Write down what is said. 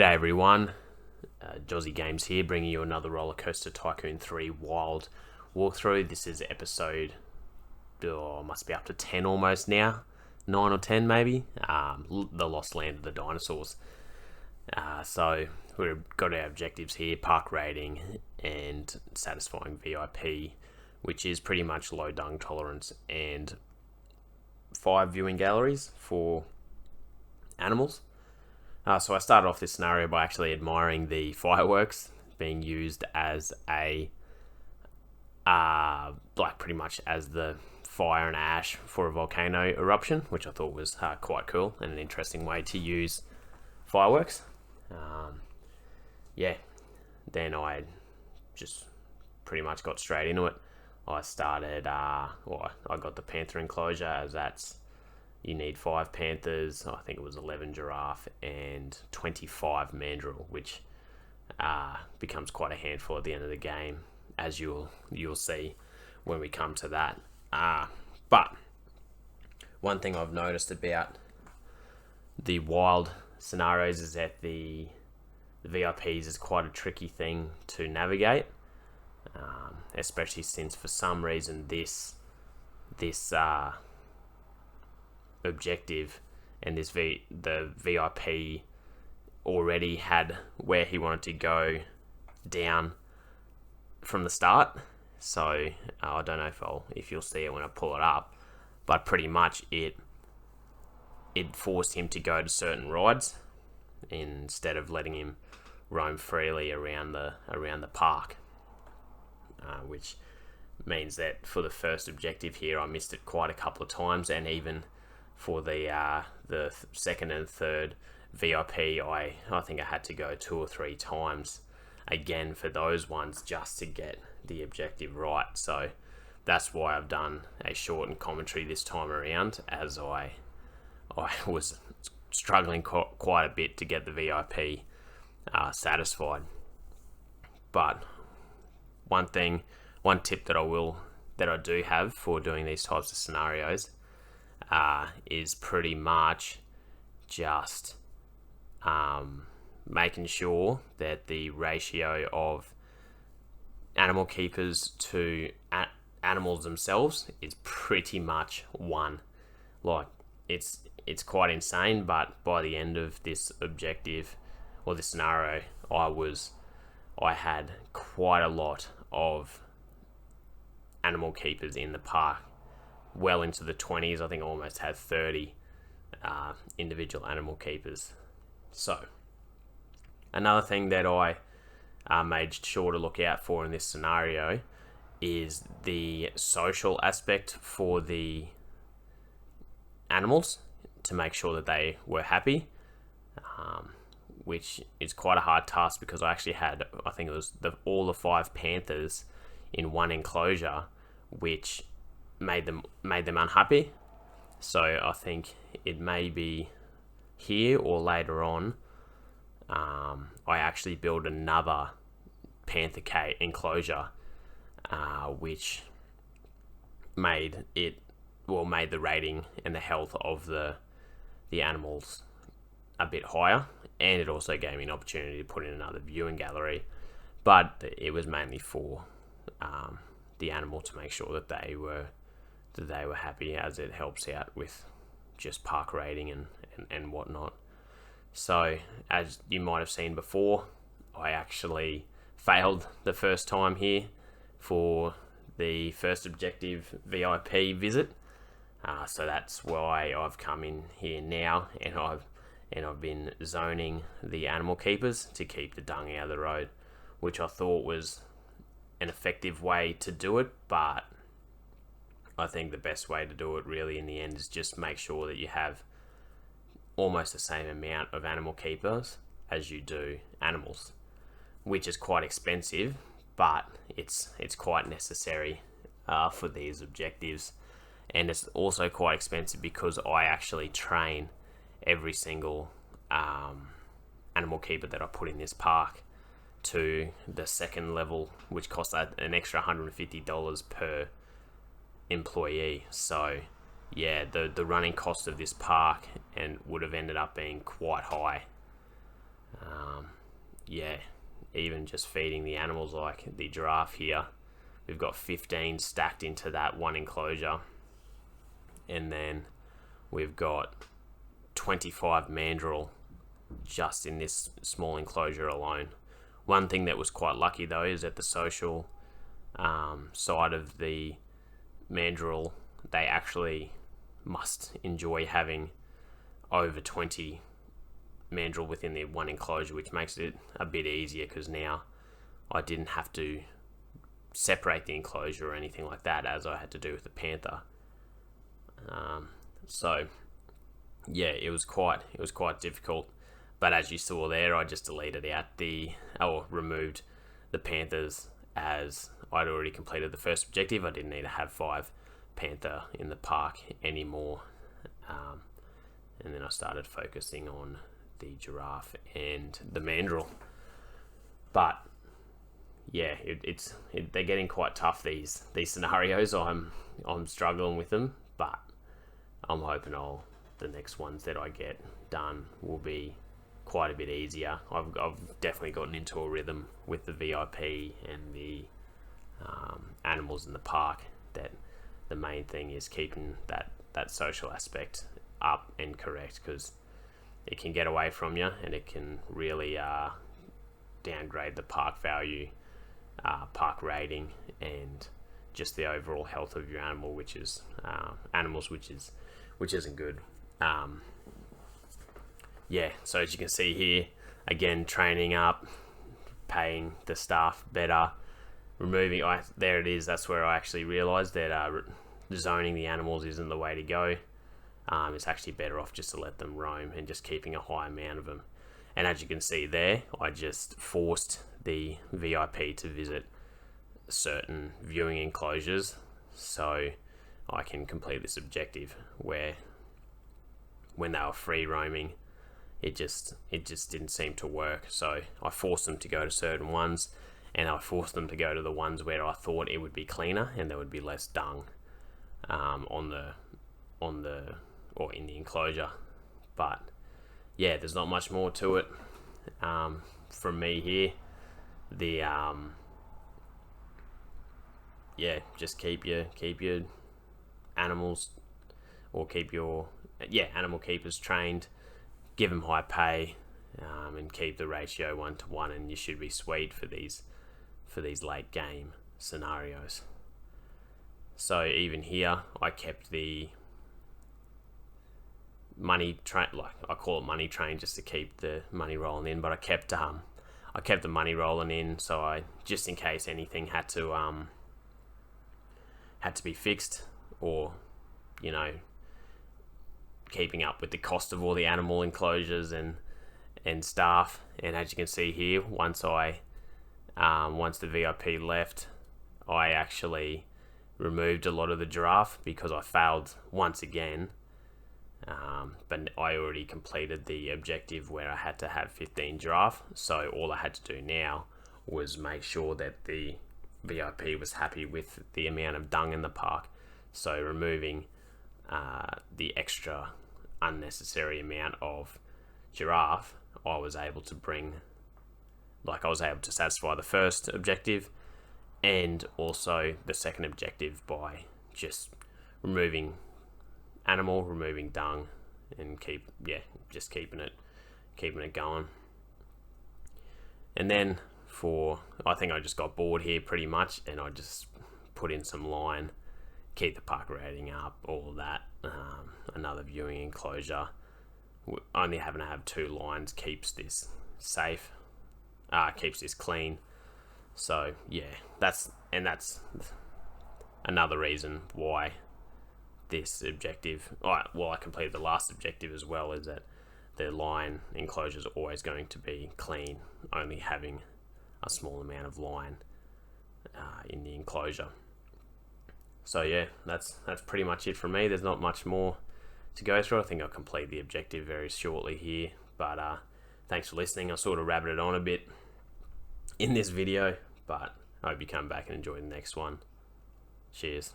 G'day everyone, Jozzy Games here, bringing you another Roller Coaster Tycoon 3 Wild walkthrough. This is episode, must be up to 10 almost now, 9 or 10 maybe, the Lost Land of the Dinosaurs. So we've got our objectives here: park rating and satisfying VIP, which is pretty much low dung tolerance, and 5 viewing galleries for animals. So I started off this scenario by actually admiring the fireworks being used as a, pretty much as the fire and ash for a volcano eruption, which I thought was quite cool and an interesting way to use fireworks. Then I just pretty much got straight into it. I started, I got the panther enclosure, as that's, you need 5 panthers, I think it was 11 giraffe, and 25 mandrill, which becomes quite a handful at the end of the game, as you'll see when we come to that. But one thing I've noticed about the wild scenarios is that the VIPs is quite a tricky thing to navigate, especially since for some reason this objective and the VIP already had where he wanted to go down from the start. So I don't know if you'll see it when I pull it up, but pretty much it forced him to go to certain rides instead of letting him roam freely around the park, which means that for the first objective here I missed it quite a couple of times, and even for the second and third VIP, I think I had to go 2 or 3 times again for those ones just to get the objective right. So that's why I've done a shortened commentary this time around, as I was struggling quite a bit to get the VIP satisfied. But one tip that I do have for doing these types of scenarios is pretty much just making sure that the ratio of animal keepers to animals themselves is pretty much 1. Like, it's quite insane, but by the end of this objective or this scenario, I had quite a lot of animal keepers in the park, well into the 20s. I think I almost had 30 individual animal keepers. So another thing that I made sure to look out for in this scenario is the social aspect for the animals, to make sure that they were happy, which is quite a hard task because I actually had, I think it was all the 5 panthers in one enclosure, which made them unhappy. So I think it may be here or later on, I actually built another panther enclosure, which made the rating and the health of the animals a bit higher, and it also gave me an opportunity to put in another viewing gallery, but it was mainly for the animal, to make sure that they were happy, as it helps out with just park rating and whatnot. So as you might have seen before, I actually failed the first time here for the first objective VIP visit. So that's why I've come in here now, and I've been zoning the animal keepers to keep the dung out of the road, which I thought was an effective way to do it, but I think the best way to do it really in the end is just make sure that you have almost the same amount of animal keepers as you do animals, which is quite expensive, but it's quite necessary for these objectives. And it's also quite expensive because I actually train every single animal keeper that I put in this park to the second level, which costs an extra $150 per employee. So yeah, the running cost of this park and would have ended up being quite high. Yeah, even just feeding the animals, like the giraffe here, we've got 15 stacked into that one enclosure, and then we've got 25 mandrill just in this small enclosure alone. One thing that was quite lucky though is that the social side of the mandrill, they actually must enjoy having over 20 mandrill within the one enclosure, which makes it a bit easier because now I didn't have to separate the enclosure or anything like that as I had to do with the panther. So yeah, it was quite difficult. But as you saw there, I just deleted out removed the panthers as I'd already completed the first objective. I didn't need to have 5 panther in the park anymore. And then I started focusing on the giraffe and the mandrill. But yeah, they're getting quite tough, these scenarios. I'm struggling with them, but I'm hoping the next ones that I get done will be quite a bit easier. I've definitely gotten into a rhythm with the VIP and the animals in the park, that the main thing is keeping that social aspect up and correct, because it can get away from you and it can really downgrade the park value, park rating, and just the overall health of your animal, which isn't good. Yeah, so as you can see here, again, training up, paying the staff better, removing, there it is, that's where I actually realized that zoning the animals isn't the way to go. It's actually better off just to let them roam and just keeping a high amount of them. And as you can see there, I just forced the VIP to visit certain viewing enclosures so I can complete this objective, where when they were free roaming, it just didn't seem to work. So I forced them to go to certain ones, and I forced them to go to the ones where I thought it would be cleaner and there would be less dung in the enclosure. But yeah, there's not much more to it from me here. The just keep your animals, or keep your animal keepers trained, give them high pay, and keep the ratio 1-to-1, and you should be sweet for these late game scenarios. So even here, I kept the money train, like I call it money train, just to keep the money rolling in. But I kept the money rolling in, so I, just in case anything had to be fixed, or keeping up with the cost of all the animal enclosures and staff. And as you can see here, once the VIP left, I actually removed a lot of the giraffe because I failed once again. But I already completed the objective where I had to have 15 giraffe, so all I had to do now was make sure that the VIP was happy with the amount of dung in the park. So removing the extra unnecessary amount of giraffe, I was able to satisfy the first objective and also the second objective by just removing animal, removing dung, and just keeping it going. And then I think I just got bored here pretty much, and I just put in some line, keep the park rating up, all of that. Another viewing enclosure, only having to have 2 lines keeps this safe, keeps this clean. So yeah, that's another reason why this objective, I completed the last objective as well, is that the line enclosure is always going to be clean, only having a small amount of line in the enclosure. So yeah, that's pretty much it from me. There's not much more to go through. I think I'll complete the objective very shortly here, but thanks for listening. I sort of rabbited on a bit in this video, but I hope you come back and enjoy the next one. Cheers.